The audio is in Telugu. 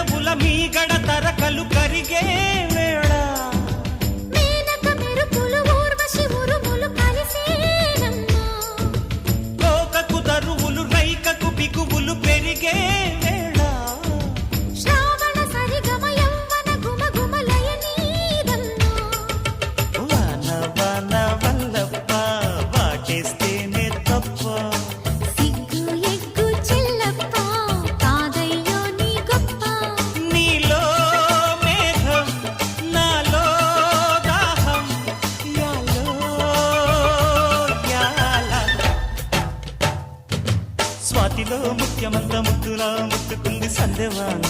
పెదవుల మీ గడ తరకలు కరిగే వేళ మేనక మెరుపులు ఊర్వశి ఉరుములు కలిసేనమ్మా కోకకు దరువులు రైకకు బిగువులు పెరిగే వేళ శ్రావణ సరిగమ యవ్వన గుమ గుమలయ నీదమ్మా వాన వాన వల్లప్ప వాటేస్తేనే తప్ప సిగ్గు ఎగ్గు చెల్లప్ప కాదయ్యో నీ గొప్ప నీలో మేఘం నాలో దాహం యాలో యాల స్వాతిలో ముత్యమంత ముద్దులా ముట్టుకుంది సందెవాన